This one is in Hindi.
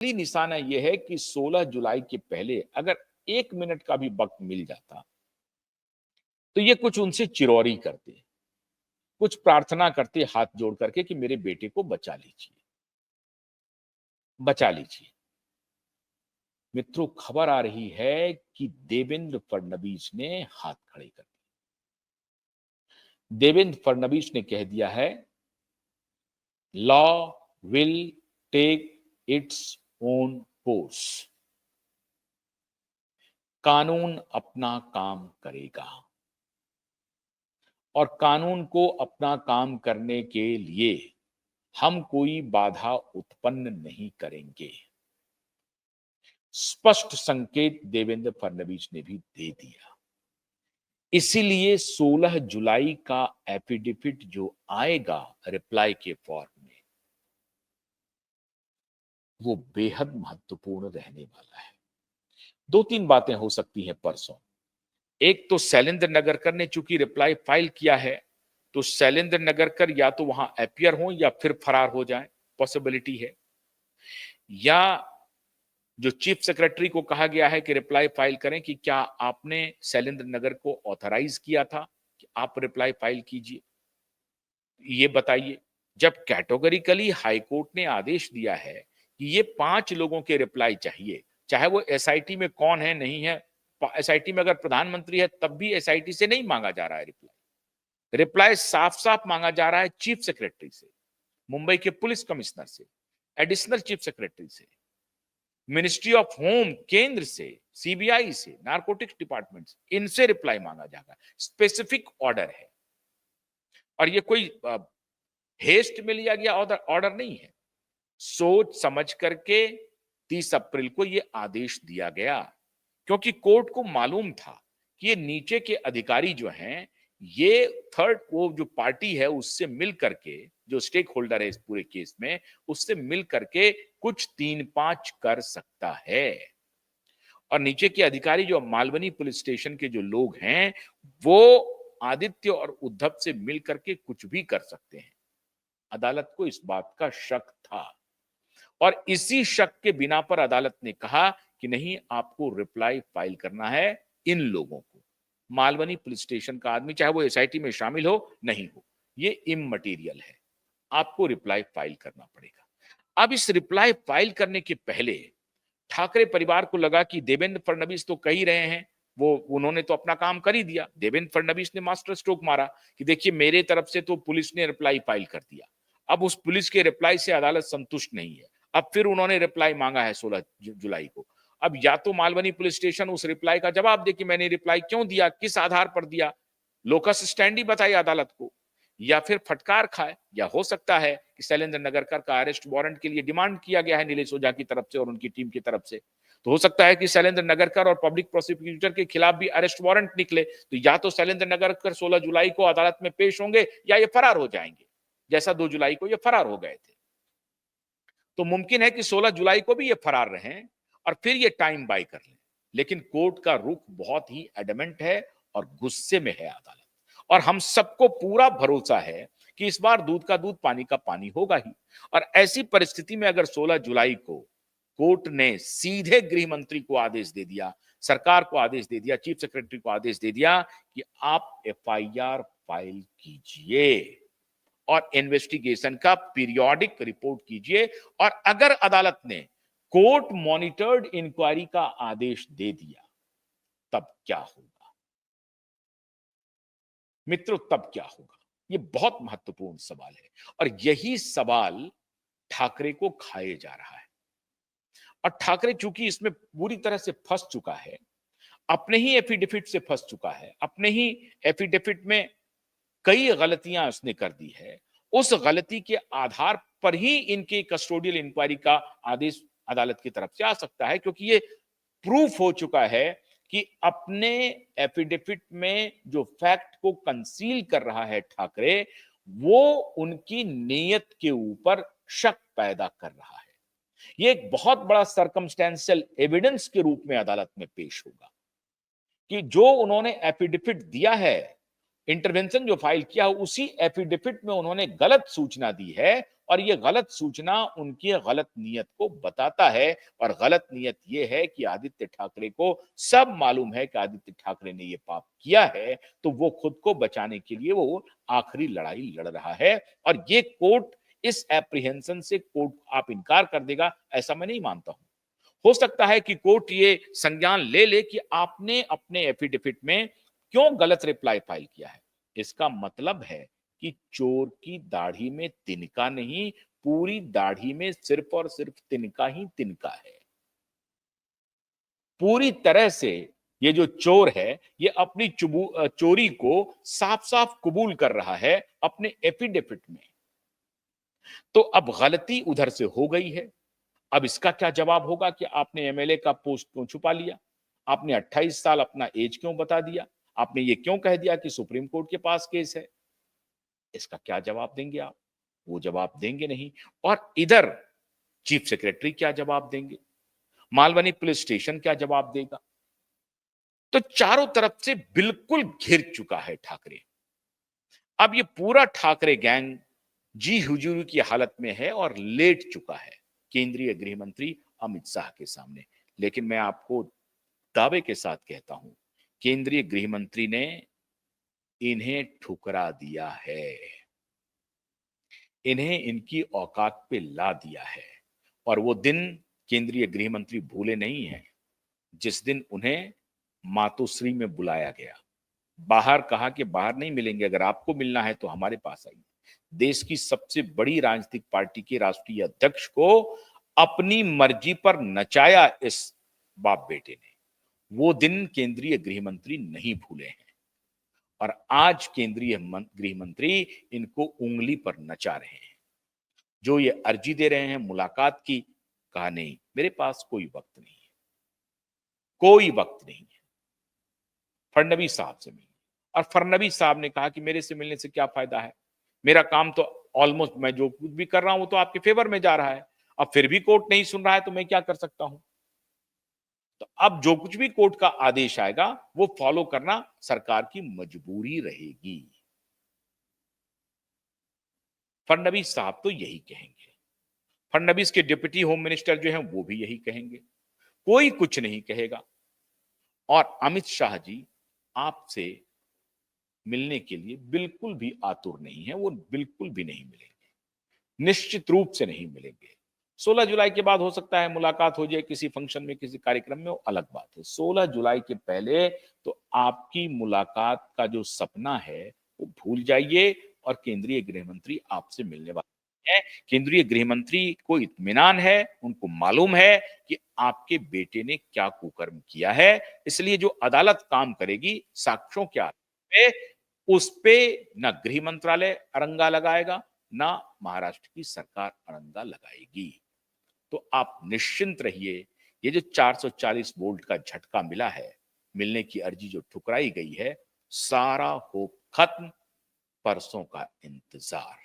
असली निशाना यह है कि 16 जुलाई के पहले अगर 1 मिनट का भी वक्त मिल जाता तो ये कुछ उनसे चिरौरी करते, कुछ प्रार्थना करते हाथ जोड़ करके कि मेरे बेटे को बचा लीजिए, बचा लीजिए। मित्रों, खबर आ रही है कि देवेंद्र फडणवीस ने हाथ खड़े कर दिए। देवेंद्र फडणवीस ने कह दिया है, law will take its own course. कानून अपना काम करेगा और कानून को अपना काम करने के लिए हम कोई बाधा उत्पन्न नहीं करेंगे। स्पष्ट संकेत देवेंद्र फडणवीस ने भी दे दिया। इसीलिए 16 जुलाई का एफिडेविट जो आएगा रिप्लाई के फॉर्म में, वो बेहद महत्वपूर्ण रहने वाला है। 2-3 बातें हो सकती हैं परसों। एक तो शैलेंद्र नगरकर ने चूंकि रिप्लाई फाइल किया है, तो शैलेंद्र नगरकर या तो वहां अपीयर हो या फिर फरार हो जाए, पॉसिबिलिटी है। या जो चीफ सेक्रेटरी को कहा गया है कि रिप्लाई फाइल करें कि क्या आपने शैलेंद्र नगर को ऑथराइज किया था कि आप रिप्लाई फाइल कीजिए, ये बताइए। जब कैटेगोरिकली हाईकोर्ट ने आदेश दिया है कि ये 5 लोगों के रिप्लाई चाहिए, चाहे वो एसआईटी में कौन है नहीं है, एसआईटी में अगर प्रधानमंत्री है तब भी एसआईटी से नहीं मांगा जा रहा है रिप्लाई। रिप्लाई साफ साफ मांगा जा रहा है चीफ सेक्रेटरी से, मुंबई के पुलिस कमिश्नर से, एडिशनल चीफ सेक्रेटरी से, मिनिस्ट्री ऑफ होम केंद्र से, सीबीआई से, नारकोटिक्स डिपार्टमेंट से, इनसे रिप्लाई मांगा जाएगा। स्पेसिफिक ऑर्डर है और ये कोई हेस्ट में लिया गया ऑर्डर नहीं है। सोच समझ करके 30 अप्रैल को ये आदेश दिया गया, क्योंकि कोर्ट को मालूम था कि ये नीचे के अधिकारी जो हैं, ये थर्ड वो जो पार्टी है उससे मिल करके, जो स्टेक होल्डर है इस पूरे केस में, उससे मिल करके कुछ 3-5 कर सकता है। और नीचे के अधिकारी जो मालवनी पुलिस स्टेशन के जो लोग हैं, वो आदित्य और उद्धव से मिल करके कुछ भी कर सकते हैं। अदालत को इस बात का शक था और इसी शक के बिना पर अदालत ने कहा कि नहीं, आपको रिप्लाई फाइल करना है इन लोगों को। मालवनी पुलिस स्टेशन का आदमी चाहे वो एसआईटी में शामिल हो नहीं हो, ये इममटीरियल है, आपको रिप्लाई फाइल करना पड़ेगा। अब इस रिप्लाई फाइल करने के पहले ठाकरे परिवार को लगा कि देवेंद्र फडणवीस तो कह ही रहे हैं, वो उन्होंने तो अपना काम कर ही दिया। देवेंद्र फडणवीस ने मास्टर स्ट्रोक मारा कि देखिए मेरे तरफ से तो पुलिस ने रिप्लाई फाइल कर दिया। अब उस पुलिस के रिप्लाई से अदालत संतुष्ट नहीं है, अब फिर उन्होंने रिप्लाई मांगा है 16 जुलाई को। अब या तो मालवनी पुलिस स्टेशन उस रिप्लाई का जवाब दे कि मैंने रिप्लाई क्यों दिया, किस आधार पर दिया, लोकस स्टैंडी बताए अदालत को, या फिर फटकार खाए। या हो सकता है कि शैलेंद्र नगरकर का अरेस्ट वारंट के लिए डिमांड किया गया है नीलेश ओझा की तरफ से और उनकी टीम की तरफ से, तो हो सकता है कि शैलेंद्र नगरकर और पब्लिक प्रोसिक्यूटर के खिलाफ भी अरेस्ट वारंट निकले। तो या तो शैलेंद्र नगरकर 16 जुलाई को अदालत में पेश होंगे या ये फरार हो जाएंगे, जैसा 2 जुलाई को ये फरार हो गए थे। तो मुमकिन है कि 16 जुलाई को भी ये फरार रहें और फिर ये टाइम बाय कर लें। लेकिन कोर्ट का रुख बहुत ही एडमेंट है और गुस्से में है अदालत, और हम सबको पूरा भरोसा है कि इस बार दूध का दूध पानी का पानी होगा ही। और ऐसी परिस्थिति में अगर 16 जुलाई को कोर्ट ने सीधे गृह मंत्री को आदेश दे दिया, सरकार को आदेश दे दिया, चीफ सेक्रेटरी को आदेश दे दिया कि आप एफआईआर फाइल कीजिए और इन्वेस्टिगेशन का पीरियोडिक रिपोर्ट कीजिए, और अगर अदालत ने कोर्ट मॉनिटर्ड इंक्वायरी का आदेश दे दिया तब क्या होगा मित्रों, तब क्या होगा? ये बहुत महत्वपूर्ण सवाल है और यही सवाल ठाकरे को खाए जा रहा है। और ठाकरे चूंकि इसमें पूरी तरह से फंस चुका है, अपने ही एफिडेविट से फंस चुका है, अपने ही एफिडेविट में कई गलतियां उसने कर दी है, उस गलती के आधार पर ही इनके कस्टोडियल इंक्वायरी का आदेश अदालत की तरफ से आ सकता है, क्योंकि ये प्रूफ हो चुका है कि अपने एफिडेविट में जो फैक्ट को कंसील कर रहा है ठाकरे, वो उनकी नीयत के ऊपर शक पैदा कर रहा है। ये एक बहुत बड़ा सर्कमस्टेंशियल एविडेंस के रूप में अदालत में पेश होगा कि जो उन्होंने एफिडेविट दिया है इंटरवेंशन जो फाइल किया उसी एफिडेविट में उन्होंने गलत सूचना दी है और ये गलत सूचना उनकी गलत नीयत को बताता है। और गलत नीयत ये है कि आदित्य ठाकरे को सब मालूम है कि आदित्य ठाकरे ने ये पाप किया है, तो वो खुद को बचाने के लिए वो आखिरी लड़ाई लड़ रहा है। और ये कोर्ट इस एप्रीहेंशन से कोर्ट आप इनकार कर देगा, ऐसा मैं नहीं मानता हूं। हो सकता है कि कोर्ट ये संज्ञान ले ले कि आपने अपने एफिडेविट में क्यों गलत रिप्लाई फाइल किया है। इसका मतलब है कि चोर की दाढ़ी में तिनका नहीं, पूरी दाढ़ी में सिर्फ और सिर्फ तिनका ही तिनका है। पूरी तरह से ये जो चोर है, ये अपनी चोरी को साफ साफ कबूल कर रहा है अपने एफिडेविट में। तो अब गलती उधर से हो गई है। अब इसका क्या जवाब होगा कि आपने एमएलए का पोस्ट क्यों छुपा लिया? आपने 28 साल अपना एज क्यों बता दिया? आपने ये क्यों कह दिया कि सुप्रीम कोर्ट के पास केस है? इसका क्या जवाब देंगे आप? वो जवाब देंगे नहीं। और इधर चीफ सेक्रेटरी क्या जवाब देंगे? मालवनी पुलिस स्टेशन क्या जवाब देगा? तो चारों तरफ से बिल्कुल घिर चुका है ठाकरे। अब ये पूरा ठाकरे गैंग जी हुजूरी की हालत में है और लेट चुका है केंद्रीय गृह मंत्री अमित शाह के सामने। लेकिन मैं आपको दावे के साथ कहता हूं, केंद्रीय गृह मंत्री ने इन्हें ठुकरा दिया है, इन्हें इनकी औकात पे ला दिया है। और वो दिन केंद्रीय गृह मंत्री भूले नहीं हैं जिस दिन उन्हें मातोश्री में बुलाया गया। बाहर कहा कि बाहर नहीं मिलेंगे, अगर आपको मिलना है तो हमारे पास आइए। देश की सबसे बड़ी राजनीतिक पार्टी के राष्ट्रीय अध्यक्ष को अपनी मर्जी पर नचाया इस बाप बेटे ने। वो दिन केंद्रीय गृह मंत्री नहीं भूले हैं। और आज केंद्रीय गृह मंत्री इनको उंगली पर नचा रहे हैं। जो ये अर्जी दे रहे हैं मुलाकात की, कहा नहीं, मेरे पास कोई वक्त नहीं है, कोई वक्त नहीं है, फडणवीस साहब से मिलने। और फडणवीस साहब ने कहा कि मेरे से मिलने से क्या फायदा है, मेरा काम तो ऑलमोस्ट, मैं जो कुछ भी कर रहा हूं वो तो आपके फेवर में जा रहा है। अब फिर भी कोर्ट नहीं सुन रहा है तो मैं क्या कर सकता हूं। तो अब जो कुछ भी कोर्ट का आदेश आएगा वो फॉलो करना सरकार की मजबूरी रहेगी। फडणवीस साहब तो यही कहेंगे, फडणवीस के डिप्टी होम मिनिस्टर जो हैं वो भी यही कहेंगे, कोई कुछ नहीं कहेगा। और अमित शाह जी आपसे मिलने के लिए बिल्कुल भी आतुर नहीं है, वो बिल्कुल भी नहीं मिलेंगे, निश्चित रूप से नहीं मिलेंगे। 16 जुलाई के बाद हो सकता है मुलाकात हो जाए किसी फंक्शन में, किसी कार्यक्रम में, वो अलग बात है। 16 जुलाई के पहले तो आपकी मुलाकात का जो सपना है वो भूल जाइए। और केंद्रीय गृह मंत्री आपसे मिलने वाले हैं। केंद्रीय गृह मंत्री को इत्मीनान है, उनको मालूम है कि आपके बेटे ने क्या कुकर्म किया है। इसलिए जो अदालत काम करेगी साक्ष्यों के आधार पे, उस पे न गृह मंत्रालय अड़ंगा लगाएगा, ना महाराष्ट्र की सरकार अड़ंगा लगाएगी। तो आप निश्चिंत रहिए। ये जो 440 वोल्ट का झटका मिला है, मिलने की अर्जी जो ठुकराई गई है, सारा होप खत्म, परसों का इंतजार।